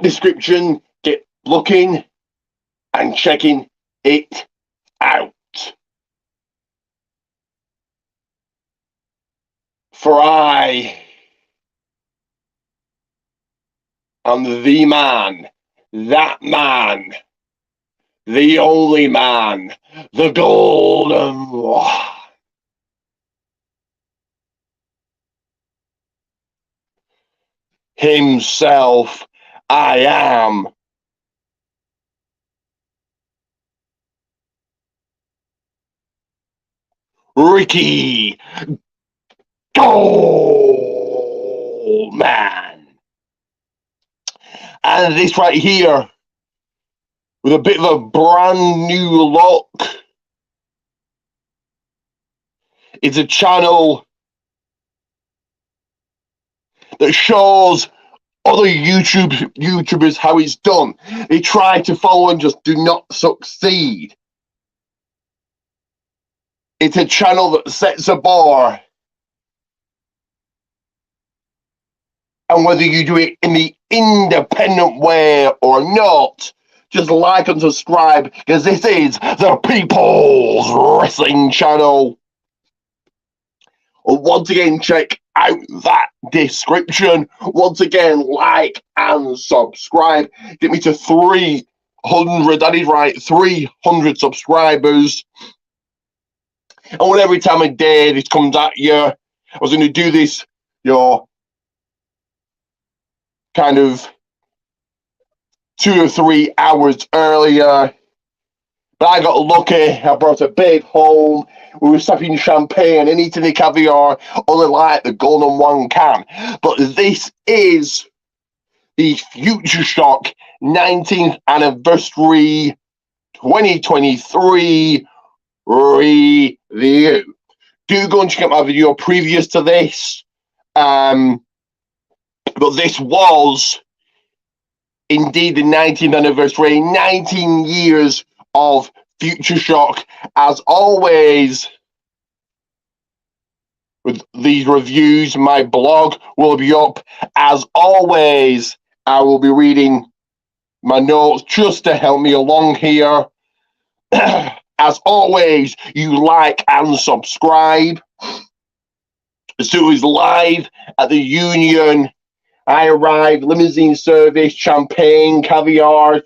description. Get looking and checking it out. For I am the man, that man, the only man, the golden one. Himself, I am. Ricky Goldman. And this right here, with a bit of a brand new look, it's a channel that shows other YouTubers how it's done. They try to follow and just do not succeed. It's a channel that sets a bar. And whether you do it in the independent way or not, just like and subscribe, because this is the People's Wrestling Channel. Once again, check out that description. Once again, like and subscribe. Get me to 300, that is right, 300 subscribers. And when every time of day this comes at you, I was going to do this, kind of 2 or 3 hours earlier. But I got lucky. I brought a babe home. We were sipping champagne and eating the caviar, only like the golden one can. But this is the Futureshock 19th anniversary 2023 review. Do go and check out my video previous to this. But this was indeed the 19th anniversary, 19 years of Futureshock. As always, with these reviews, my blog will be up. As always, I will be reading my notes just to help me along here. As always, you like and subscribe. So it's live at the Union. I arrived, limousine service, champagne, caviar,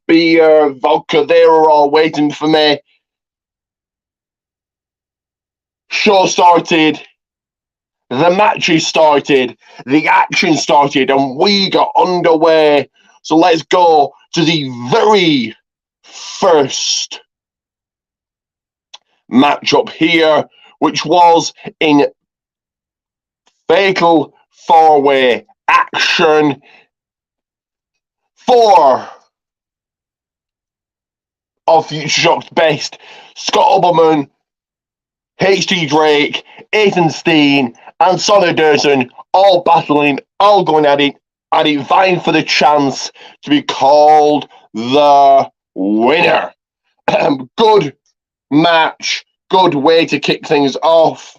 beer, vodka, they were all waiting for me. Show started, the matches started, the action started, and we got underway. So let's go to the very first matchup here, which was in Fatal 4-Way action. 4 of Futureshock's best: Scott Oberman, H.D. Drake, Ethan Steen, and Sonny Durson, all battling, all going at it, vying for the chance to be called the winner. Good match, good way to kick things off.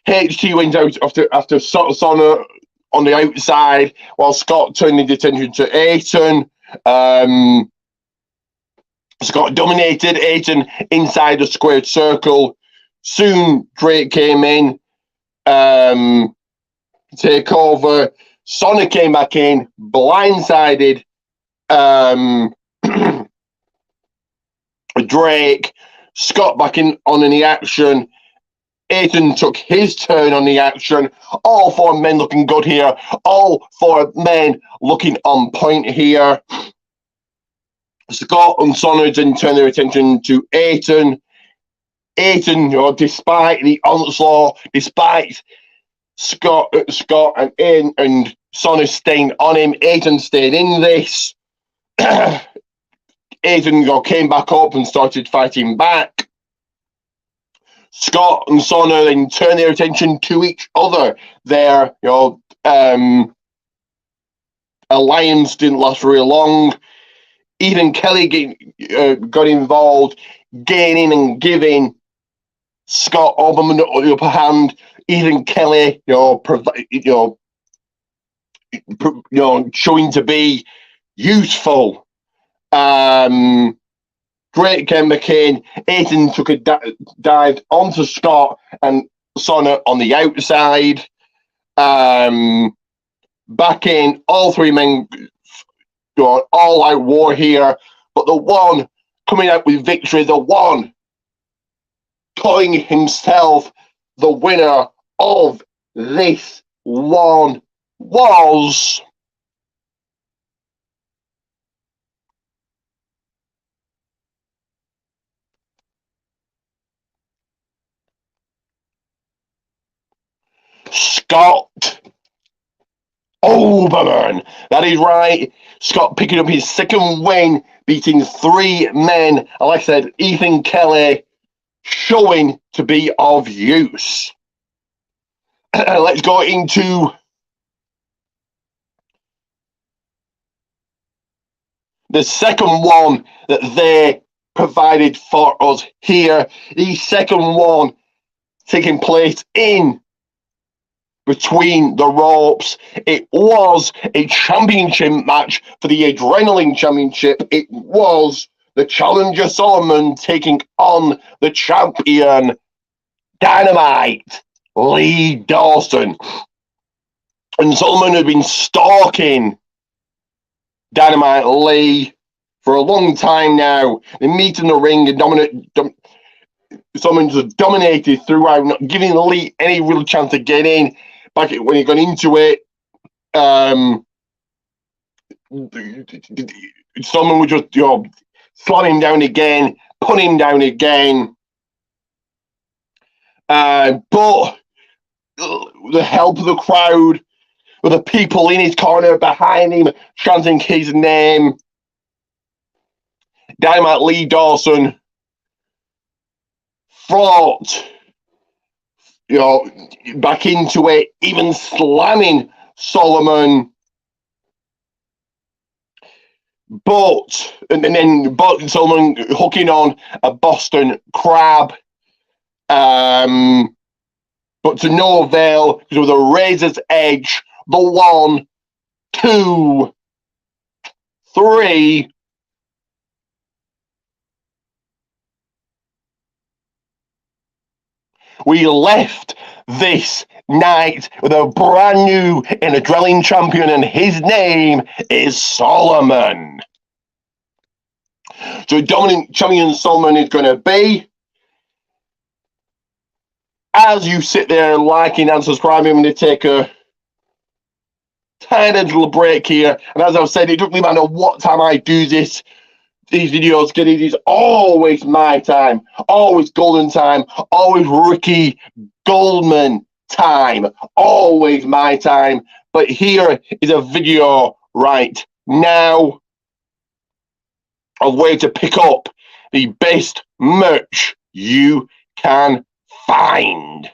HT went out after Sonny on the outside, while Scott turned his attention to Aiton. Scott dominated Aiton inside the squared circle. Soon Drake came in, take over. Sonny came back in, blindsided Drake. Scott back in on the action. Aiton took his turn on the action. All 4 men looking good here. All 4 men looking on point here. Scott and Sonny then turned their attention to Aiton. Aiton, despite the onslaught, despite Scott and Sonny staying on him, Aiton stayed in this. Aiton came back up and started fighting back. Scott and Sonny then turned their attention to each other. Their alliance didn't last very long. Even Kelly got involved, gaining and giving Scott Oberman the upper hand. Even Kelly, showing to be useful. Great Ken McCain. Aiton took a dive onto Scott and Sonner on the outside. Back in, all three men going all out war here, but the one coming out with victory, the one calling himself the winner of this one was Scott Oberman. That is right. Scott picking up his second win, beating three men. And like I said, Ethan Kelly showing to be of use. Let's go into the second one that they provided for us here. The second one taking place in between the ropes. It was a championship match for the Adrenaline Championship. It was the challenger Solomon taking on the champion Dynamite Lee Dawson. And Solomon had been stalking Dynamite Lee for a long time now. They meet in the ring and Solomon just dominated throughout, not giving Lee any real chance to get in. Back when he got into it, someone would just slam him down again, put him down again. But the help of the crowd, with the people in his corner behind him chanting his name, Dynamite Lee Dawson fought back into it, even slamming Solomon. But Solomon hooking on a Boston Crab. But to no avail, because with a razor's edge, the 1, 2, 3. We left this night with a brand new and Adrenaline champion, and his name is Solomon. So dominant champion Solomon is going to be. As you sit there liking and subscribing, I'm going to take a tiny little break here. And as I've said, it doesn't matter what time I do this. These videos, it is always my time, always golden time, always Ricky Goldman time, always my time. But here is a video right now of where to pick up the best merch you can find.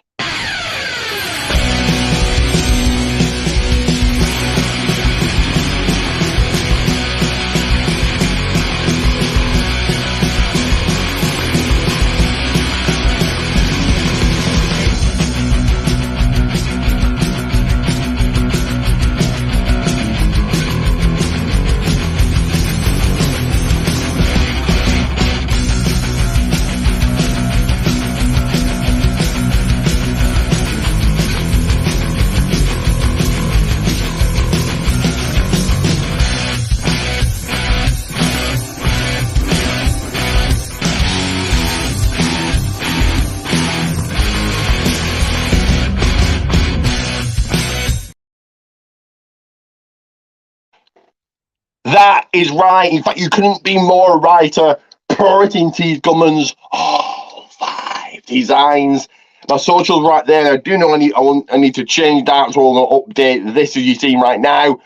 That is right. In fact, you couldn't be more righter. Purity T. Gummans, all 5 designs. My socials right there. I do know I need to change that, so I'm going to update this as you're seeing right now.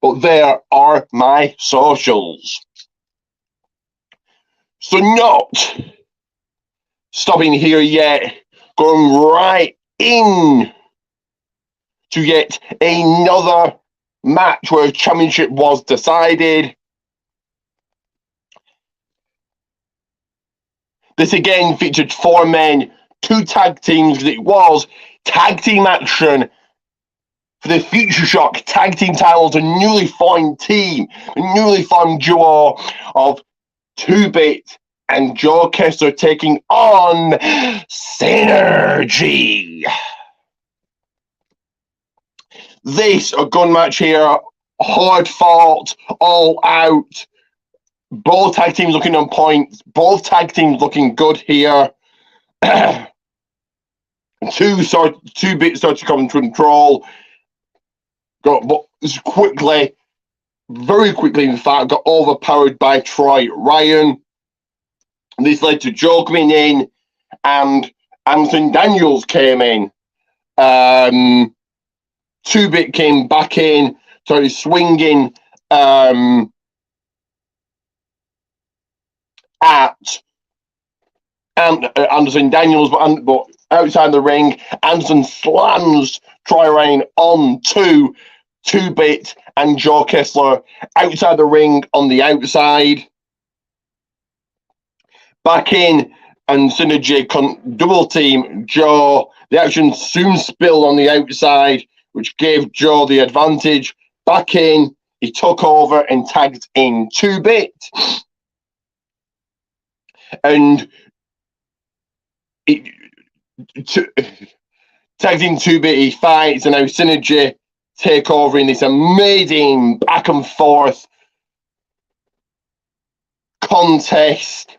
But there are my socials. So not stopping here yet, going right in to yet another match where a championship was decided. This again featured 4 men, 2 tag teams, because it was tag team action for the Futureshock tag team titles, a newly formed team, a newly formed duo of 2-Bit and Joe Kessler taking on Synergy. This a gun match here, hard fought, all out. Both tag teams looking on point. Both tag teams looking good here. 2-Bit started to come into control. Got quickly, very quickly, in fact, got overpowered by Troy Ryan. This led to Joe coming in, and Anthony Daniels came in. 2-Bit came back in, started swinging at Anderson Daniels, but outside the ring, Anderson slams Troy Ryan on to 2-Bit and Joe Kessler outside the ring on the outside. Back in, and Synergy double team Joe. The action soon spilled on the outside, which gave Joe the advantage. Back in, he took over and tagged in 2-Bit. And tagged in 2-Bit, he fights, and now Synergy take over in this amazing back and forth contest.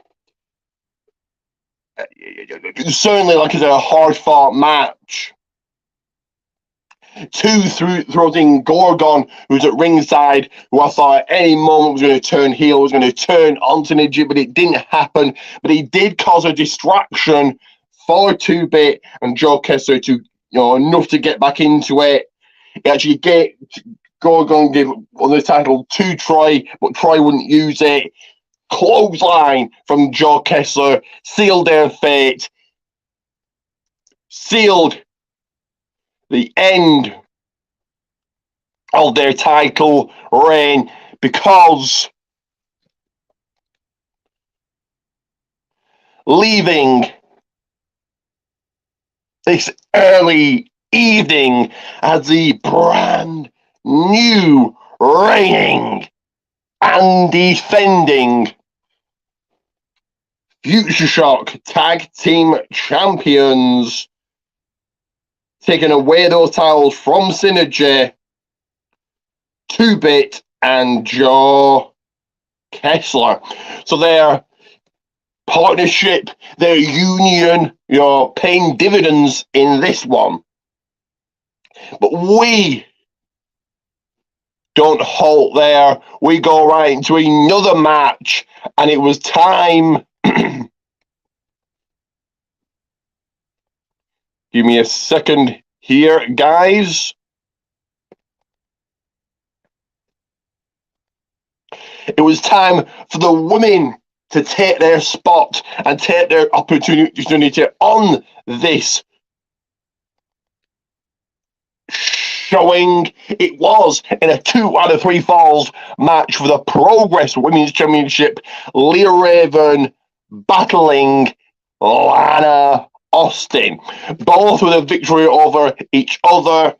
Certainly, like it's a hard fought match. 2 throws in Gorgon, who's at ringside, who I thought at any moment was going to turn heel, was going to turn on Synergy, but it didn't happen. But he did cause a distraction for 2-Bit and Joe Kessler to, enough to get back into it. He actually Gorgon gave the title to Troy, but Troy wouldn't use it. Clothesline from Joe Kessler sealed their fate, sealed the end of their title reign, because leaving this early evening as the brand new reigning and defending Futureshock Tag Team Champions, taking away those titles from Synergy, 2-Bit and Joe Kessler. So their partnership, their union, paying dividends in this one. But we don't halt there. We go right into another match, and it was time. Give me a second here, guys. It was time for the women to take their spot and take their opportunity on this showing. It was in a 2 out of 3 falls match for the Progress Women's Championship. Leah Raven battling Lana Austin, both with a victory over each other.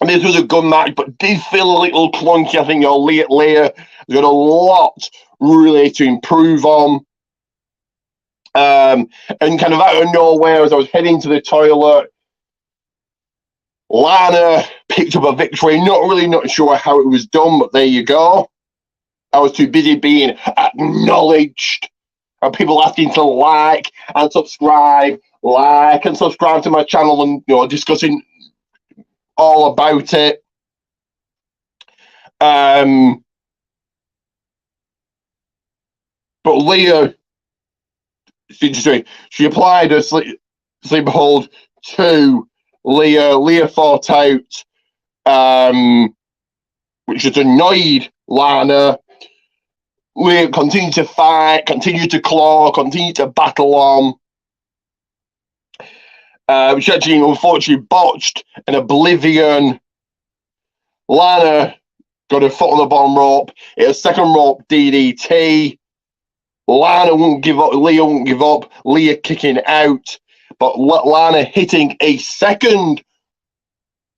And this was a good match, but did feel a little clunky. I think Leah has got a lot really to improve on. And kind of out of nowhere, as I was heading to the toilet, Lana picked up a victory. Not sure how it was done, but there you go. I was too busy being acknowledged. And people asking to like and subscribe to my channel, and discussing all about it. But Leah, she applied a sleep hold to Leah. Leah fought out, which just annoyed Lana. Leah continued to fight, continued to claw, continued to battle on. She actually unfortunately botched an Oblivion. Lana got her foot on the bottom rope. It was second rope DDT. Lana won't give up. Leah won't give up. Leah kicking out, but Lana hitting a second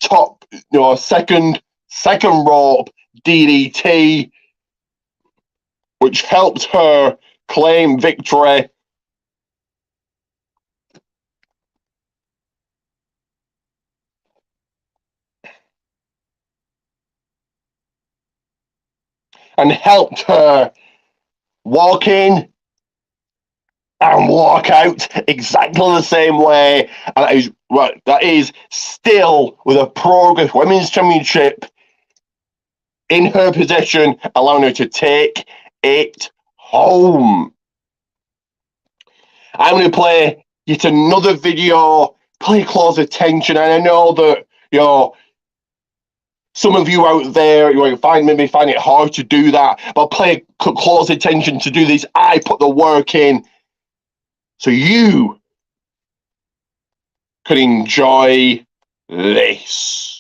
top second rope DDT, which helped her claim victory. And helped her walk in and walk out exactly the same way. And that is still with a Progress Women's Championship in her possession, allowing her to take it home. I'm going to play yet another video, pay close attention, and I know that, some of you out there, you find it hard to do that, but pay close attention to do this. I put the work in so you could enjoy this.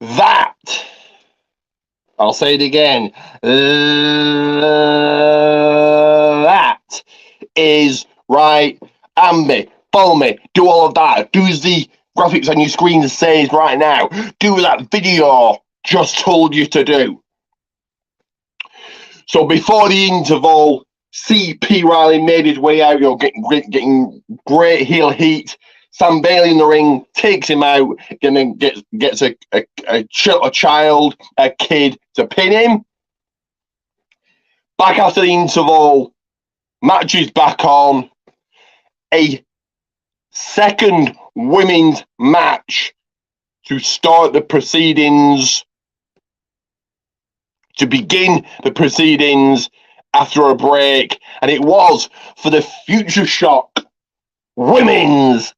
That, I'll say it again, that is right. Ambi, follow me, do all of that. Do as the graphics on your screen says right now. Do that video just told you to do. So before the interval, CP Riley made his way out, getting great heel heat. Sam Bailey in the ring takes him out, and then gets a child, a kid, to pin him. Back after the interval, match is back on. A second women's match to start the proceedings, to begin the proceedings after a break, and it was for the Futureshock Women's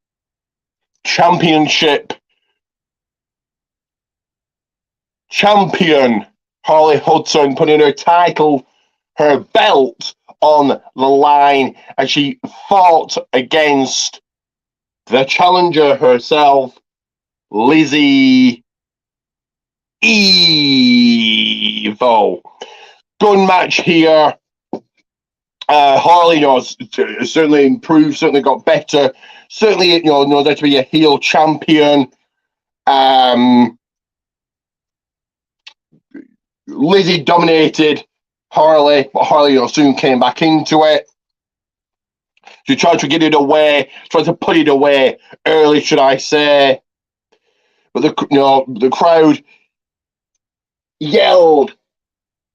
Championship. Champion Harley Hudson putting her belt on the line as she fought against the challenger herself, Lizzie Evo. Good match here. Harley, certainly improved, certainly got better. Certainly, knows how to be a heel champion. Lizzie dominated Harley, but Harley, soon came back into it. She tried to get it away, tried to put it away early, should I say? But the crowd yelled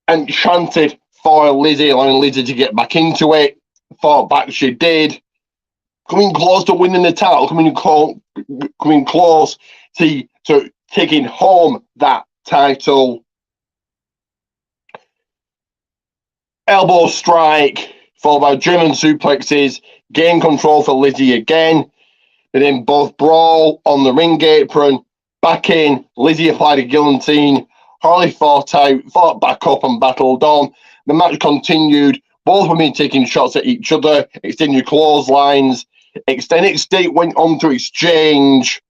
and chanted for Lizzie, allowing Lizzie to get back into it. Fought back, she did. Coming close to winning the title, coming close to taking home that title. Elbow strike, followed by German suplexes, gain control for Lizzie again. They then both brawl on the ring apron, back in. Lizzie applied a guillotine. Harley fought back up and battled on. The match continued, both women taking shots at each other, extending clotheslines. Extended State went on to exchange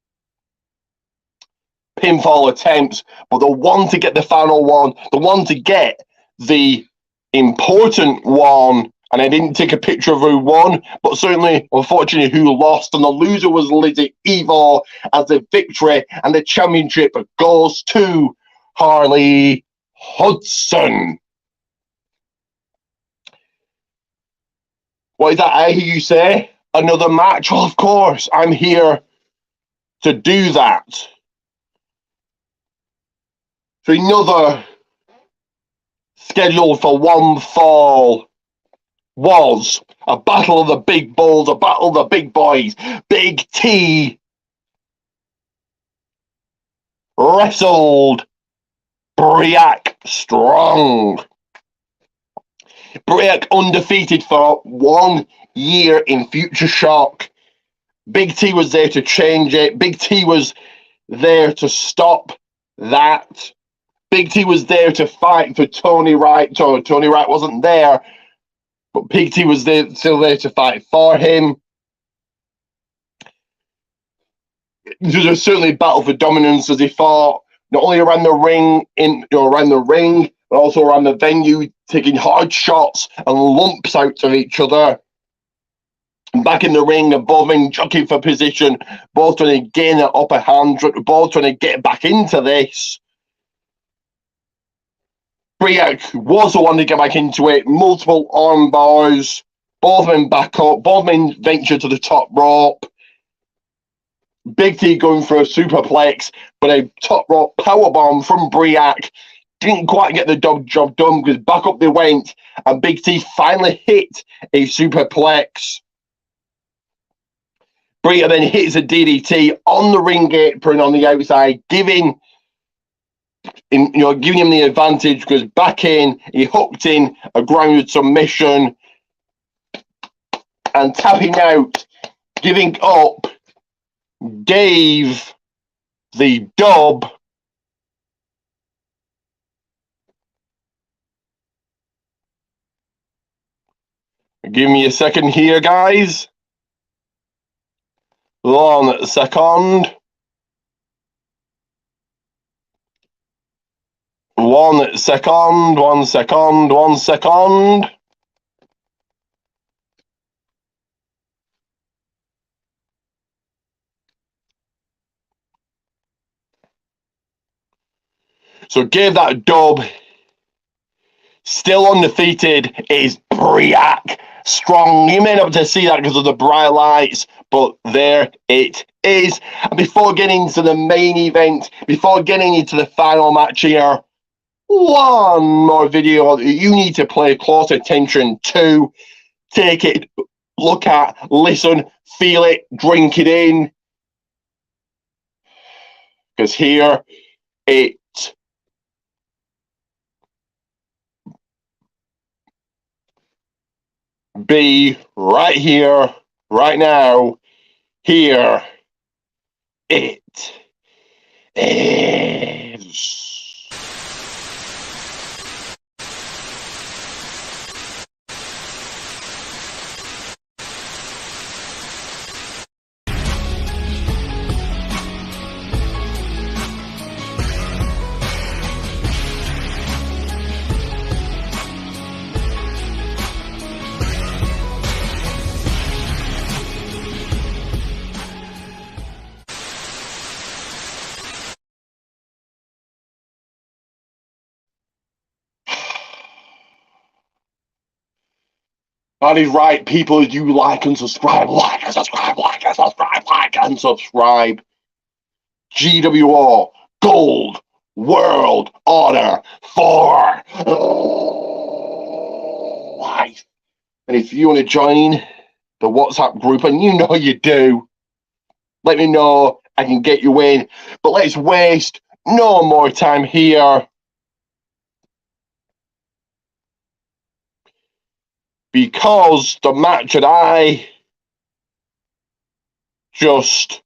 pinfall attempts, but the one to get the final one, the one to get the important one, and I didn't take a picture of who won, but certainly, unfortunately, who lost, and the loser was Lizzie Evo, as the victory and the championship goes to Harley Hudson. What is that I hear you say? Another match? Well, of course, I'm here to do that. So another scheduled for one fall was a battle of the big bulls, a battle of the big boys. Big T wrestled Briac strong. Briac undefeated for 1 year in Futureshock. Big T was there to change it. Big T was there to stop that. Big T was there to fight for Tony Wright. Tony Wright wasn't there, but Big T was there, still there to fight for him. There was certainly a battle for dominance as he fought not only around the ring, but also around the venue, taking hard shots and lumps out of each other. Back in the ring, above him, jockeying for position, both trying to gain an upper hand, both trying to get back into this. Briac was the one to get back into it, multiple arm bars, both men back up, both men venture to the top rope. Big T going for a superplex, but a top rope powerbomb from Briac didn't quite get the job done because back up they went, and Big T finally hit a superplex. Briac then hits a DDT on the ring apron on the outside, giving him the advantage because back in, he hooked in a grounded submission and tapping out, giving up, gave the dub. Give me a second here, guys. 1 second. 1 second. 1 second. 1 second. So gave that dub. Still undefeated is Briac strong. You may not be able to see that because of the bright lights, but there it is. And before getting into the main event, before getting into the final match here, one more video that you need to pay close attention to. Take it, look at, listen, feel it, drink it in. Because here it be right here, right now, here it is. That is right, people. You like and subscribe, like and subscribe, like and subscribe, like and subscribe. GWO Gold World Order 4 Life. And if you want to join the WhatsApp group, and you know you do, let me know. I can get you in. But let's waste no more time here. Because the match that I just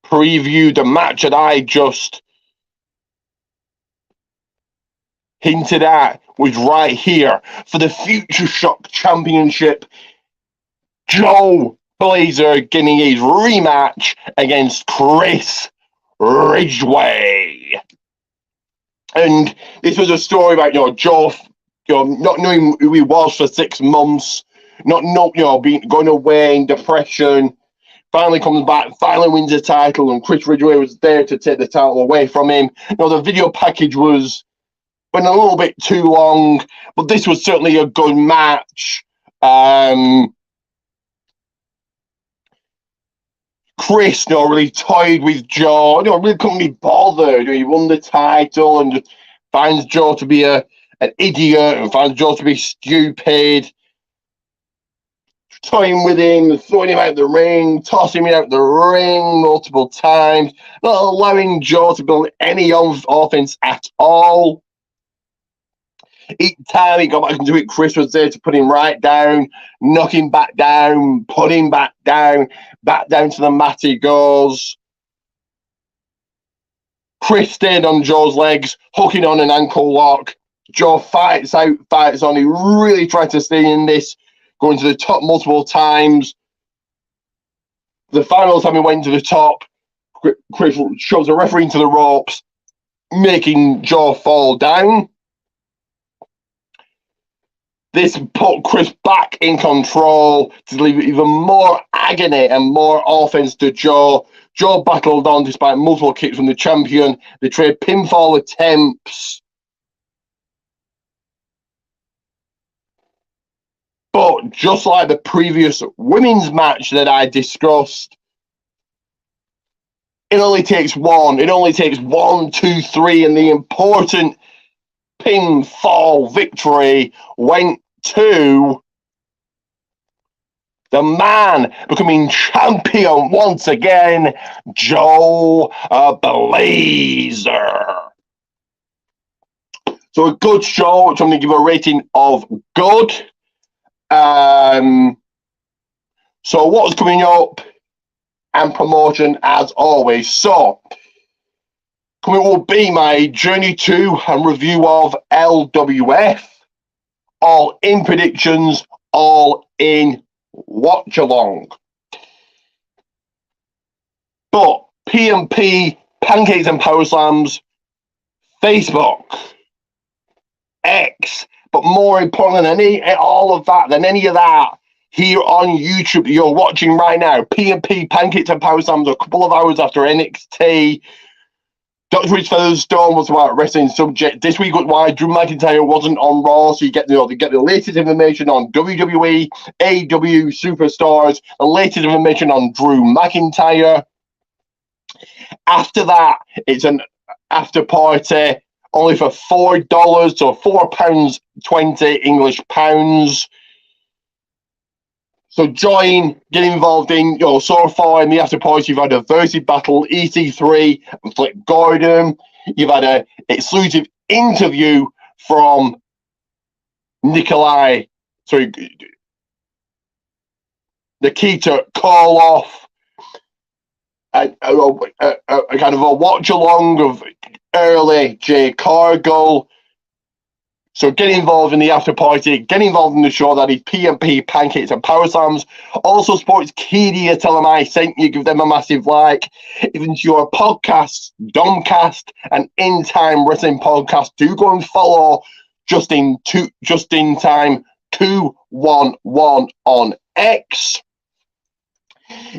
previewed, the match that I just hinted at was right here for the Futureshock Championship. Joe Blazer getting his rematch against Chris Ridgway. And this was a story about, Joe, not knowing who he was for 6 months, being going away in depression, finally comes back, finally wins the title, and Chris Ridgway was there to take the title away from him. The video package went a little bit too long, but this was certainly a good match. Chris, really toyed with Joe. Really couldn't be bothered. He won the title and just finds Joe to be an idiot and finds Joe to be stupid. toying with him, throwing him out the ring, tossing him out the ring multiple times, not allowing Joe to build any offense at all. Each time he got back into it, Chris was there to put him right down, knock him back down, put him back down to the mat he goes. Chris stayed on Joe's legs, hooking on an ankle lock. Joe fights out, fights on. He really tried to stay in this, going to the top multiple times. The final time he went to the top, Chris shoves the referee into the ropes, making Joe fall down. This put Chris back in control to leave even more agony and more offense to Joe. Joe battled on despite multiple kicks from the champion. They traded pinfall attempts. But just like the previous women's match that I discussed, it only takes one. It only takes 1, 2, 3, and the important pinfall victory went to the man becoming champion once again, Joe Blazer. So a good show, which I'm going to give a rating of good. So what's coming up and promotion as always. So coming will be my journey to and review of LWF. All in predictions, all in watch along. But P&P, Pancakes and Power Slams, Facebook, X, but more important than any of that, here on YouTube, you're watching right now. P&P, Pancakes and Power Slams, a couple of hours after NXT. Dr. Rich Featherstone was about wrestling subject. This week was why Drew McIntyre wasn't on Raw, so you get the latest information on WWE, AEW superstars, the latest information on Drew McIntyre. After that, it's an after party, only for $4, so £4.20 English pounds. So join, get involved in, so far in the after party, you've had a Versus Battle, EC3, and Flip Gordon. You've had an exclusive interview from Nikita Koloff. A kind of a watch along of early Jay Cargill. So get involved in the after party, get involved in the show. That is P&P, Pancakes and Power Slams. Also, Sports Kedia, tell them I sent you, give them a massive like. Even to your podcasts, DOMCAST and In Time Wrestling Podcast, do go and follow Just in Time 211 on X.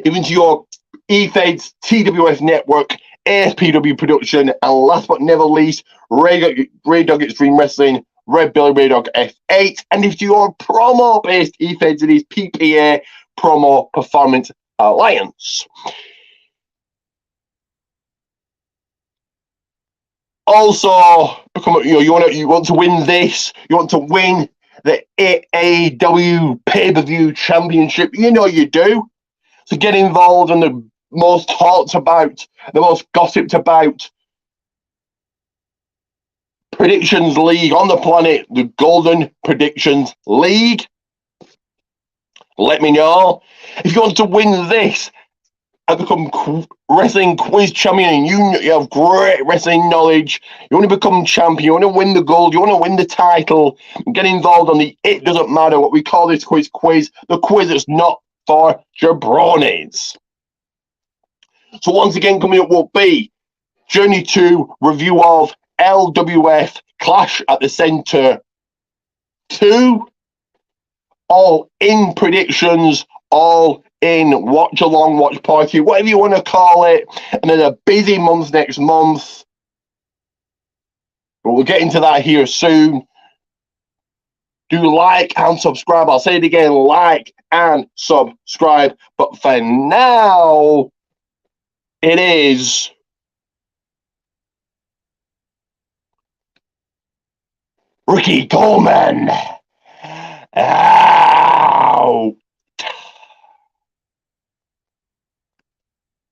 Even to your eFeds, TWF Network, ASPW Production, and last but never least, Ray Dog Extreme Wrestling, Red Billy Ray Dog F8, and if you're promo-based eFeds, it is PPA, Promo Performance Alliance. Also, you want to win this, you want to win the AAW Pay-Per-View Championship, you do. So get involved in the most talked about, the most gossiped about Predictions League on the planet, the Golden Predictions League. Let me know. If you want to win this and become wrestling quiz champion, and you have great wrestling knowledge, you want to become champion, you want to win the gold, you want to win the title, get involved on the It Doesn't Matter, what we call this quiz, the quiz that's not for jabronis. So once again, coming up will be Journey 2 review of LWF Clash at the Center 2. All in predictions, all in watch along, watch party, whatever you want to call it. And then a busy month next month. But we'll get into that here soon. Do like and subscribe. I'll say it again, like and subscribe. But for now, it is Ricky Coleman out.